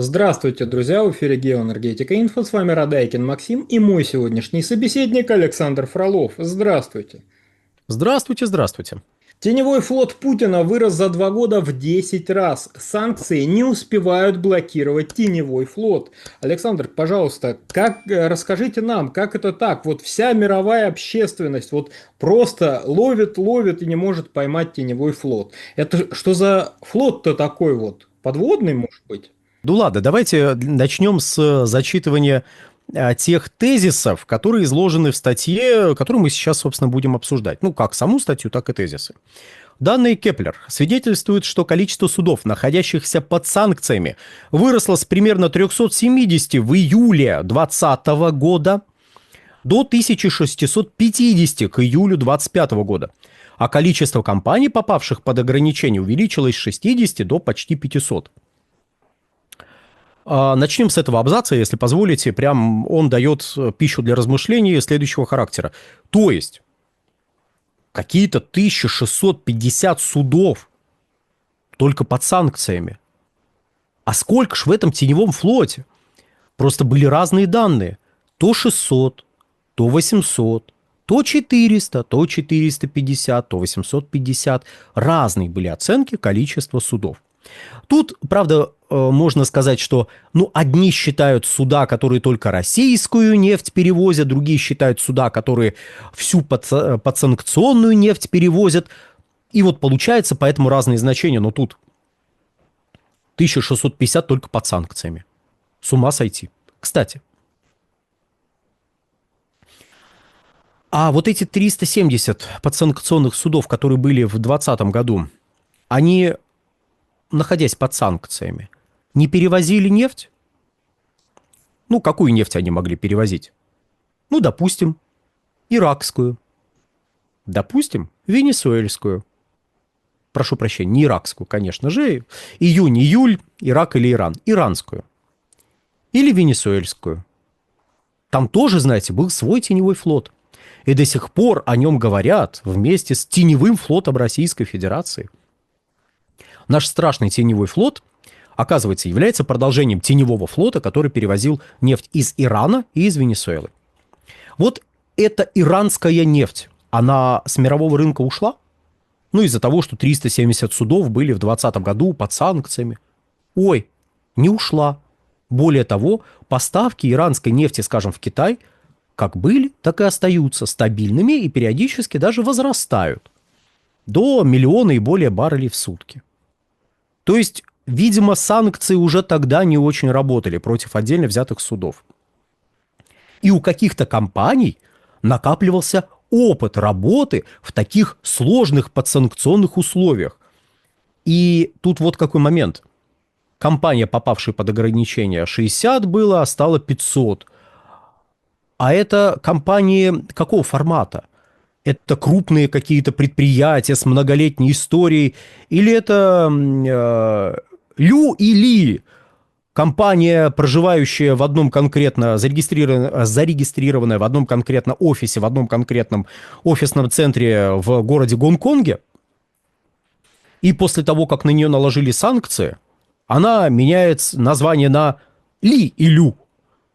Здравствуйте, друзья! В эфире Геоэнергетика Инфо. С вами Радайкин Максим и мой сегодняшний собеседник Александр Фролов. Здравствуйте! Здравствуйте, здравствуйте. Теневой флот Путина вырос за 2 года в 10 раз. Санкции не успевают блокировать теневой флот. Александр, пожалуйста, расскажите нам, как это так? Вот вся мировая общественность вот просто ловит и не может поймать теневой флот. Это что за флот-то такой вот? Подводный, может быть? Ну ладно, давайте начнем с зачитывания тех тезисов, которые изложены в статье, которую мы сейчас, собственно, будем обсуждать. Ну, как саму статью, так и тезисы. Данные Кеплер свидетельствуют, что количество судов, находящихся под санкциями, выросло с примерно 370 в июле 2020 года до 1650 к июлю 2025 года. А количество компаний, попавших под ограничение, увеличилось с 60 до почти 500. Начнем с этого абзаца, если позволите. Прям он дает пищу для размышлений следующего характера. То есть, какие-то 1650 судов только под санкциями. А сколько ж в этом теневом флоте? Просто были разные данные. То 600, то 800, то 400, то 450, то 850. Разные были оценки количества судов. Тут, правда, можно сказать, что одни считают суда, которые только российскую нефть перевозят, другие считают суда, которые всю подсанкционную нефть перевозят. И вот получается поэтому разные значения. Но тут 1650 только под санкциями. С ума сойти. Кстати, а вот эти 370 подсанкционных судов, которые были в 2020 году, они, находясь под санкциями, не перевозили нефть? Какую нефть они могли перевозить? Допустим, иракскую. Допустим, венесуэльскую. Прошу прощения, не иракскую, конечно же. Июнь, Ирак или Иран. Иранскую. Или венесуэльскую. Там тоже, знаете, был свой теневой флот. И до сих пор о нем говорят вместе с теневым флотом Российской Федерации. Наш страшный теневой флот, оказывается, является продолжением теневого флота, который перевозил нефть из Ирана и из Венесуэлы. Вот эта иранская нефть, она с мирового рынка ушла? Из-за того, что 370 судов были в 2020 году под санкциями. Ой, не ушла. Более того, поставки иранской нефти, скажем, в Китай, как были, так и остаются стабильными и периодически даже возрастают до 1 миллиона и более баррелей в сутки. То есть, видимо, санкции уже тогда не очень работали против отдельно взятых судов. И у каких-то компаний накапливался опыт работы в таких сложных подсанкционных условиях. И тут вот какой момент. Компания, попавшая под ограничение, 60 было, а стало 500. А это компании какого формата? Это крупные какие-то предприятия с многолетней историей? Или это Лю и Ли, компания, проживающая в одном конкретно, зарегистрированная в одном конкретном офисе, в одном конкретном офисном центре в городе Гонконге, и после того, как на нее наложили санкции, она меняет название на Ли и Лю.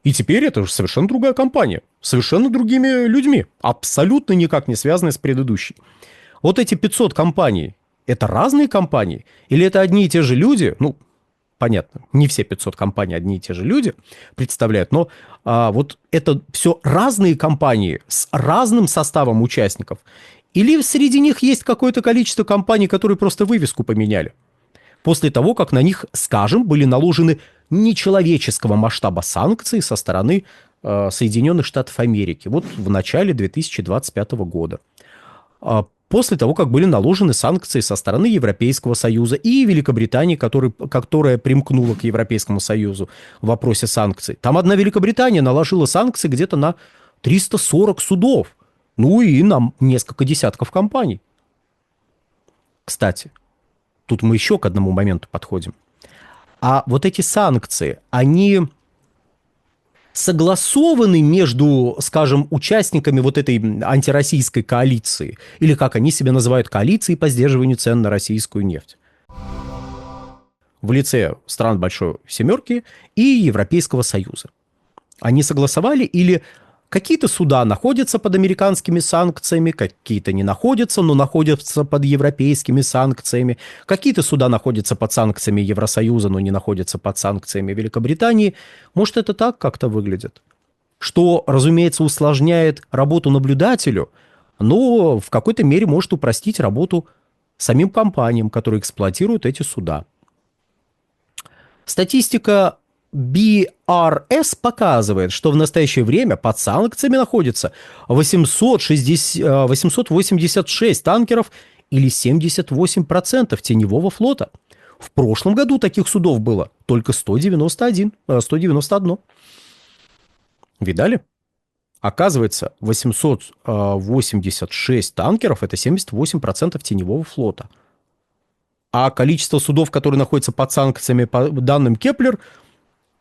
И теперь это уже совершенно другая компания, совершенно другими людьми, абсолютно никак не связанные с предыдущей. Вот эти 500 компаний, это разные компании? Или это одни и те же люди? Понятно, не все 500 компаний одни и те же люди представляют, но вот это все разные компании с разным составом участников. Или среди них есть какое-то количество компаний, которые просто вывеску поменяли после того, как на них, скажем, были наложены нечеловеческого масштаба санкции со стороны Соединенных Штатов Америки вот в начале 2025 года. После того, как были наложены санкции со стороны Европейского Союза и Великобритании, которая примкнула к Европейскому Союзу в вопросе санкций. Там одна Великобритания наложила санкции где-то на 340 судов. И на несколько десятков компаний. Кстати, тут мы еще к одному моменту подходим. А вот эти санкции, они согласованы между, скажем, участниками вот этой антироссийской коалиции, или как они себя называют, коалиции по сдерживанию цен на российскую нефть. в лице стран Большой Семерки и Европейского Союза. Они согласовали или какие-то суда находятся под американскими санкциями, какие-то не находятся, но находятся под европейскими санкциями. Какие-то суда находятся под санкциями Евросоюза, но не находятся под санкциями Великобритании. Может, это так как-то выглядит? Что, разумеется, усложняет работу наблюдателю, но в какой-то мере может упростить работу самим компаниям, которые эксплуатируют эти суда. Статистика BRS показывает, что в настоящее время под санкциями находится 886 танкеров или 78% теневого флота. В прошлом году таких судов было только 191. Видали? Оказывается, 886 танкеров – это 78% теневого флота. А количество судов, которые находятся под санкциями, по данным Кеплер,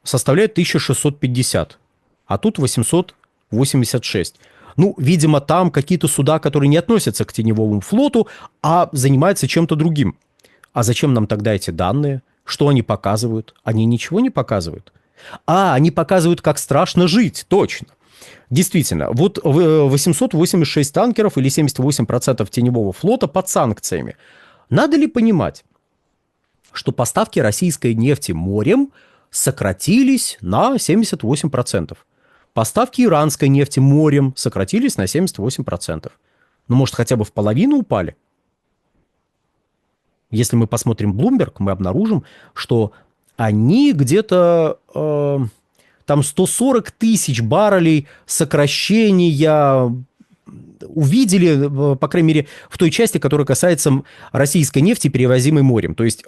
составляет 1650. А тут 886. Ну, видимо, там какие-то суда, которые не относятся к теневому флоту, а занимаются чем-то другим. А зачем нам тогда эти данные? Что они показывают? Они ничего не показывают. Они показывают, как страшно жить, точно. Действительно, вот 886 танкеров или 78% теневого флота под санкциями. Надо ли понимать, что поставки российской нефти морем сократились на 78%? Поставки иранской нефти морем сократились на 78%. Ну, может, хотя бы в половину упали? Если мы посмотрим Bloomberg, мы обнаружим, что они где-то там 140 тысяч баррелей сокращения увидели, по крайней мере, в той части, которая касается российской нефти, перевозимой морем. То есть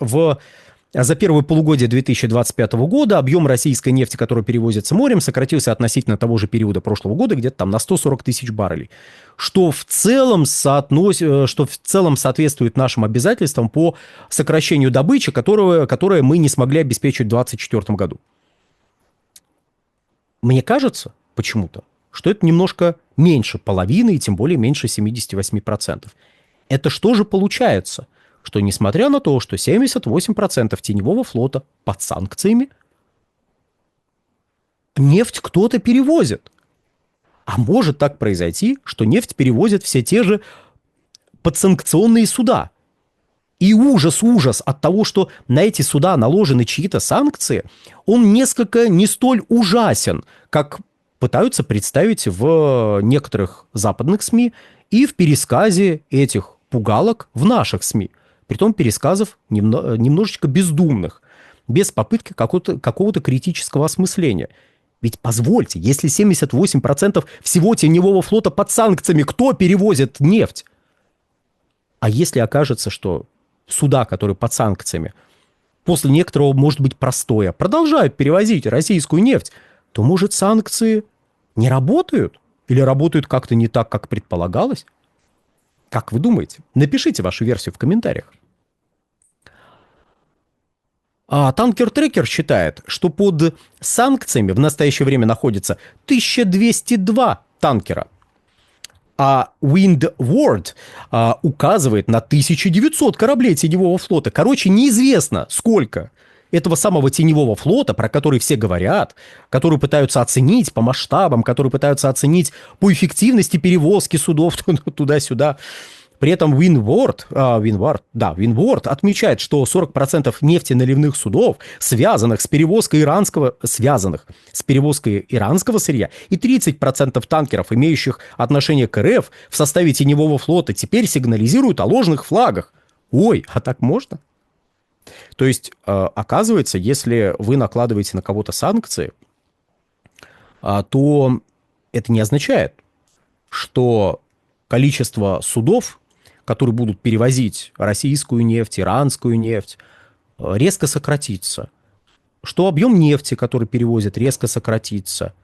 за первое полугодие 2025 года объем российской нефти, которая перевозится морем, сократился относительно того же периода прошлого года где-то там на 140 тысяч баррелей. Что в целом соответствует нашим обязательствам по сокращению добычи, которое мы не смогли обеспечить в 2024 году. Мне кажется почему-то, что это немножко меньше половины и тем более меньше 78%. Это что же получается? Что несмотря на то, что 78% теневого флота под санкциями, нефть кто-то перевозит. А может так произойти, что нефть перевозят все те же подсанкционные суда. И ужас от того, что на эти суда наложены чьи-то санкции, он несколько не столь ужасен, как пытаются представить в некоторых западных СМИ и в пересказе этих пугалок в наших СМИ. Притом пересказов немножечко бездумных, без попытки какого-то критического осмысления. Ведь позвольте, если 78% всего теневого флота под санкциями, кто перевозит нефть? А если окажется, что суда, которые под санкциями, после некоторого, может быть, простоя, продолжают перевозить российскую нефть, то, может, санкции не работают? Или работают как-то не так, как предполагалось? Как вы думаете? Напишите вашу версию в комментариях. Танкер-трекер считает, что под санкциями в настоящее время находится 1202 танкера. А Windward указывает на 1900 кораблей теневого флота. Короче, неизвестно, сколько этого самого теневого флота, про который все говорят, который пытаются оценить по масштабам, который пытаются оценить по эффективности перевозки судов туда-сюда. При этом Windward отмечает, что 40% нефтеналивных судов, связанных с перевозкой иранского сырья, и 30% танкеров, имеющих отношение к РФ в составе теневого флота, теперь сигнализируют о ложных флагах. Ой, а так можно? То есть, оказывается, если вы накладываете на кого-то санкции, то это не означает, что количество судов, которые будут перевозить российскую нефть, иранскую нефть, резко сократится. Что объем нефти, который перевозят, резко сократится.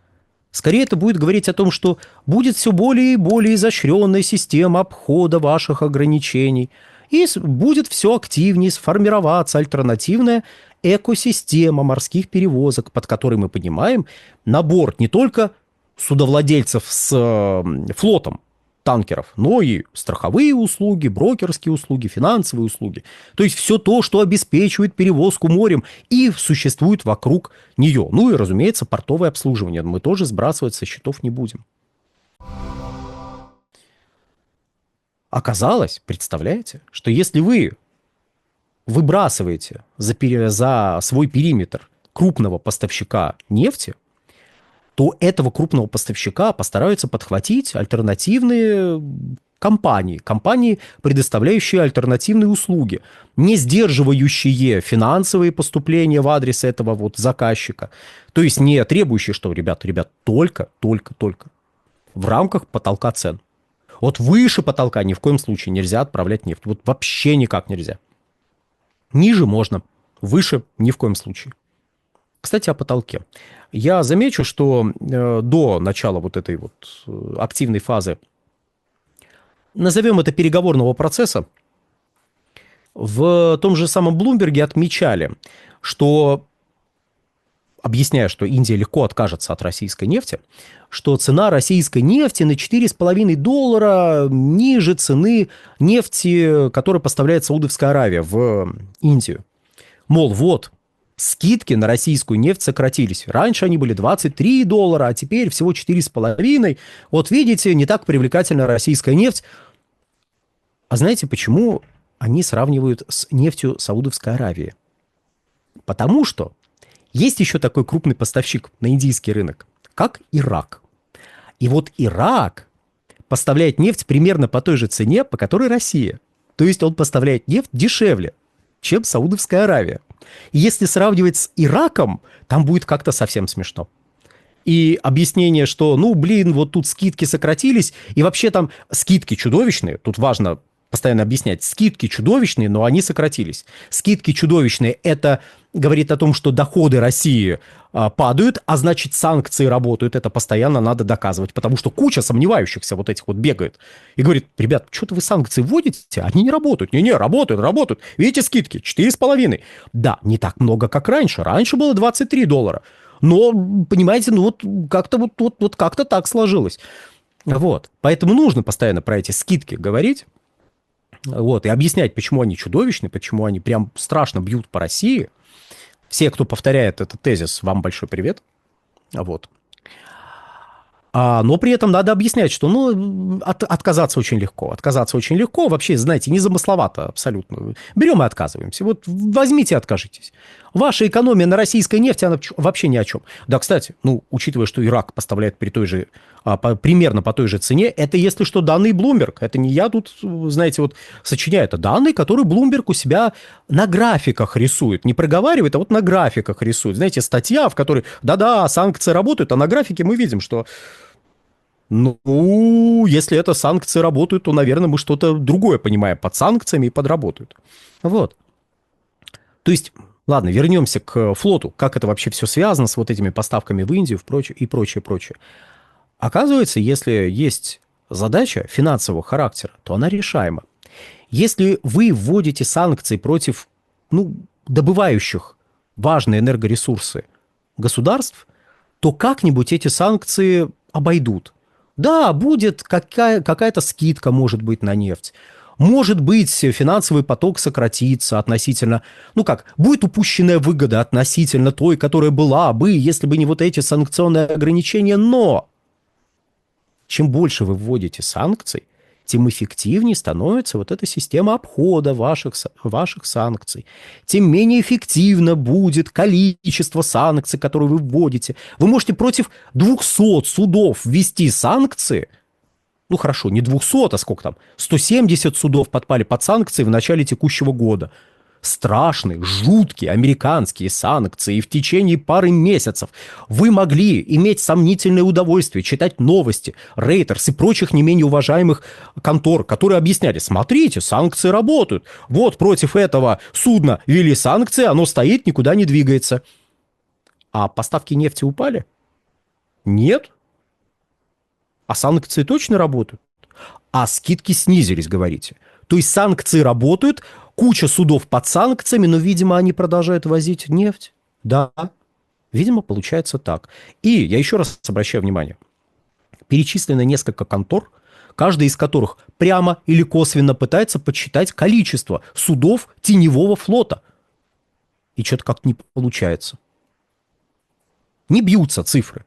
Скорее, это будет говорить о том, что будет все более и более изощренная система обхода ваших ограничений. И будет все активнее сформироваться альтернативная экосистема морских перевозок, под которой мы понимаем набор не только судовладельцев с флотом, танкеров, но и страховые услуги, брокерские услуги, финансовые услуги. То есть все то, что обеспечивает перевозку морем и существует вокруг нее. Ну и, разумеется, портовое обслуживание. Мы тоже сбрасывать со счетов не будем. Оказалось, представляете, что если вы выбрасываете за свой периметр крупного поставщика нефти, то этого крупного поставщика постараются подхватить альтернативные компании, предоставляющие альтернативные услуги, не сдерживающие финансовые поступления в адрес этого вот заказчика, то есть не требующие, что, ребят, только в рамках потолка цен. Вот выше потолка ни в коем случае нельзя отправлять нефть, вот вообще никак нельзя. Ниже можно, выше ни в коем случае. Кстати, о потолке. Я замечу, что до начала вот этой вот активной фазы, назовем это переговорного процесса, в том же самом Блумберге отмечали, что, объясняя, что Индия легко откажется от российской нефти, что цена российской нефти на $4,5 ниже цены нефти, которую поставляет Саудовская Аравия в Индию. Мол, вот, скидки на российскую нефть сократились. Раньше они были $23, а теперь всего 4,5. Вот видите, не так привлекательна российская нефть. А знаете, почему они сравнивают с нефтью Саудовской Аравии? Потому что есть еще такой крупный поставщик на индийский рынок, как Ирак. И вот Ирак поставляет нефть примерно по той же цене, по которой Россия. То есть он поставляет нефть дешевле, чем Саудовская Аравия. И если сравнивать с Ираком, там будет как-то совсем смешно. И объяснение, что, вот тут скидки сократились, и вообще там скидки чудовищные, тут важно постоянно объяснять, скидки чудовищные, но они сократились. Скидки чудовищные, это говорит о том, что доходы России падают, а значит санкции работают, это постоянно надо доказывать, потому что куча сомневающихся вот этих вот бегает и говорит, ребят, что-то вы санкции вводите, они не работают. Не-не, работают. Видите скидки, 4,5. Да, не так много, как раньше. Раньше было $23. Но, понимаете, как-то как-то так сложилось. Вот. Поэтому нужно постоянно про эти скидки говорить. Вот, и объяснять, почему они чудовищны, почему они прям страшно бьют по России. Все, кто повторяет этот тезис, вам большой привет. Вот. Но при этом надо объяснять, что отказаться очень легко. Отказаться очень легко. Вообще, знаете, незамысловато абсолютно. Берем и отказываемся. Вот возьмите и откажитесь. Ваша экономия на российской нефти, она вообще ни о чем. Да, кстати, учитывая, что Ирак поставляет примерно по той же цене, это, если что, данные Bloomberg. Это не я тут, знаете, вот сочиняю. Это данные, которые Bloomberg у себя на графиках рисует. Не проговаривает, а вот на графиках рисует. Знаете, статья, в которой, да-да, санкции работают, а на графике мы видим, что если это санкции работают, то, наверное, мы что-то другое понимаем под санкциями и под работают. Вот. То есть, ладно, вернемся к флоту. Как это вообще все связано с вот этими поставками в Индию и прочее. Оказывается, если есть задача финансового характера, то она решаема. Если вы вводите санкции против, добывающих важные энергоресурсы государств, то как-нибудь эти санкции обойдут. Да, будет какая-то скидка, может быть, на нефть. Может быть, финансовый поток сократится относительно... будет упущенная выгода относительно той, которая была бы, если бы не вот эти санкционные ограничения. Но чем больше вы вводите санкций, тем эффективнее становится вот эта система обхода ваших санкций. Тем менее эффективно будет количество санкций, которые вы вводите. Вы можете против 200 судов ввести санкции. Хорошо, не 200, а сколько там? 170 судов подпали под санкции в начале текущего года. Страшные, жуткие американские санкции, и в течение пары месяцев вы могли иметь сомнительное удовольствие читать новости, Reuters и прочих не менее уважаемых контор, которые объясняли, смотрите, санкции работают, вот против этого судна ввели санкции, оно стоит, никуда не двигается. А поставки нефти упали? Нет. А санкции точно работают? А скидки снизились, говорите. То есть санкции работают, куча судов под санкциями, но, видимо, они продолжают возить нефть. Да, видимо, получается так. И я еще раз обращаю внимание. Перечислено несколько контор, каждый из которых прямо или косвенно пытается подсчитать количество судов теневого флота. И что-то как-то не получается. Не бьются цифры.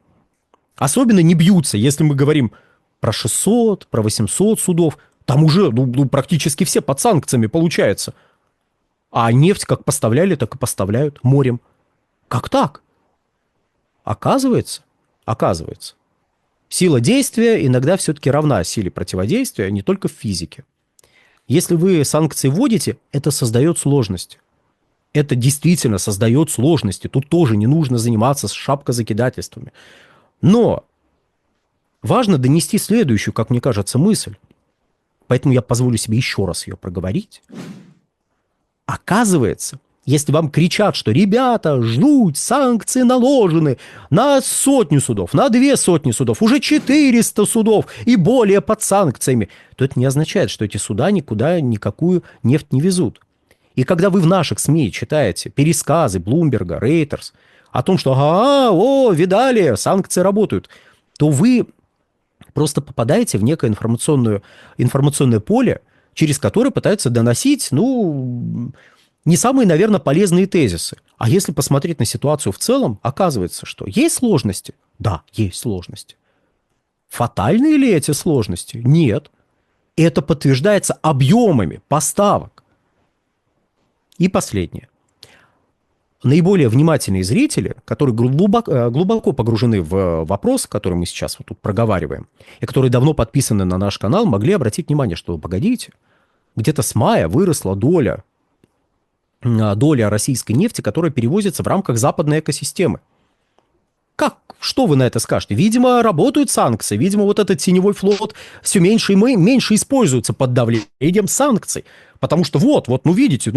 Особенно не бьются, если мы говорим про 600, про 800 судов. Там уже практически все под санкциями получается. А нефть как поставляли, так и поставляют морем. Как так? Оказывается, сила действия иногда все-таки равна силе противодействия, не только в физике. Если вы санкции вводите, это создает сложности. Это действительно создает сложности. Тут тоже не нужно заниматься шапкозакидательствами. Но важно донести следующую, как мне кажется, мысль. Поэтому я позволю себе еще раз ее проговорить. Оказывается, если вам кричат, что ребята, ждут, санкции наложены на 100 судов, на 200 судов, уже 400 судов и более под санкциями, то это не означает, что эти суда никуда никакую нефть не везут. И когда вы в наших СМИ читаете пересказы Блумберга, Рейтерс о том, что видали, санкции работают, то вы просто попадаете в некое информационное поле, через которое пытаются доносить, не самые, наверное, полезные тезисы. А если посмотреть на ситуацию в целом, оказывается, что есть сложности? Да, есть сложности. Фатальны ли эти сложности? Нет. Это подтверждается объемами поставок. И последнее. Наиболее внимательные зрители, которые глубоко погружены в вопрос, который мы сейчас вот тут проговариваем, и которые давно подписаны на наш канал, могли обратить внимание, что, погодите, где-то с мая выросла доля российской нефти, которая перевозится в рамках западной экосистемы. Как? Что вы на это скажете? Видимо, работают санкции. Видимо, вот этот теневой флот все меньше и меньше используется под давлением санкций. Потому что видите,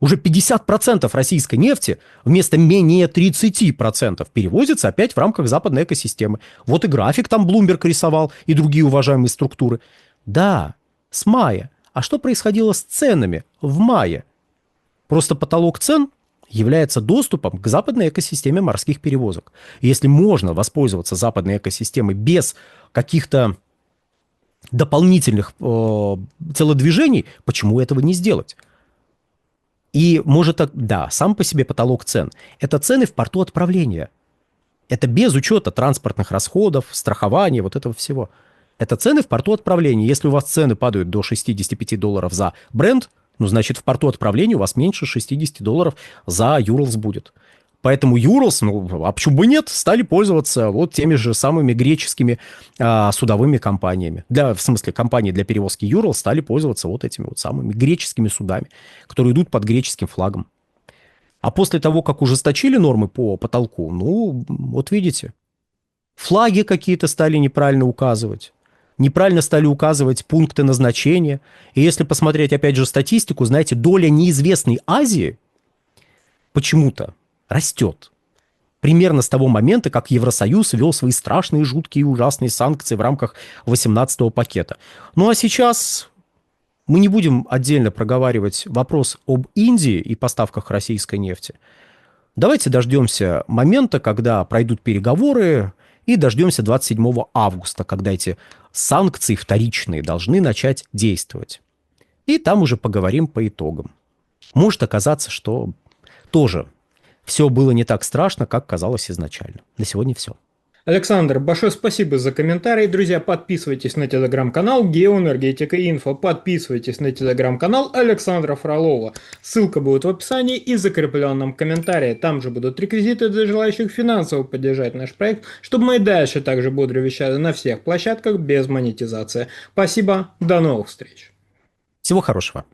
уже 50% российской нефти вместо менее 30% перевозится опять в рамках западной экосистемы. Вот и график там Блумберг рисовал, и другие уважаемые структуры. Да, с мая. А что происходило с ценами в мае? Просто потолок цен является доступом к западной экосистеме морских перевозок. И если можно воспользоваться западной экосистемой без каких-то дополнительных телодвижений, почему этого не сделать? И сам по себе потолок цен – это цены в порту отправления. Это без учета транспортных расходов, страхования, вот этого всего. Это цены в порту отправления. Если у вас цены падают до $65 за Brent, значит, в порту отправления у вас меньше $60 за Urals будет. Поэтому Urals, а почему бы нет, стали пользоваться вот теми же самыми греческими судовыми компаниями. Компании для перевозки Urals стали пользоваться вот этими вот самыми греческими судами, которые идут под греческим флагом. А после того, как ужесточили нормы по потолку, вот видите, флаги какие-то стали неправильно указывать. Неправильно стали указывать пункты назначения. И если посмотреть, опять же, статистику, знаете, доля неизвестной Азии почему-то растет. Примерно с того момента, как Евросоюз ввел свои страшные, жуткие и ужасные санкции в рамках 18-го пакета. А сейчас мы не будем отдельно проговаривать вопрос об Индии и поставках российской нефти. Давайте дождемся момента, когда пройдут переговоры, и дождемся 27 августа, когда эти санкции вторичные должны начать действовать. И там уже поговорим по итогам. Может оказаться, что тоже все было не так страшно, как казалось изначально. На сегодня все. Александр, большое спасибо за комментарии. Друзья, подписывайтесь на телеграм-канал Геоэнергетика Инфо. Подписывайтесь на телеграм-канал Александра Фролова. Ссылка будет в описании и закрепленном комментарии. Там же будут реквизиты для желающих финансово поддержать наш проект, чтобы мы и дальше также бодро вещали на всех площадках без монетизации. Спасибо, до новых встреч. Всего хорошего.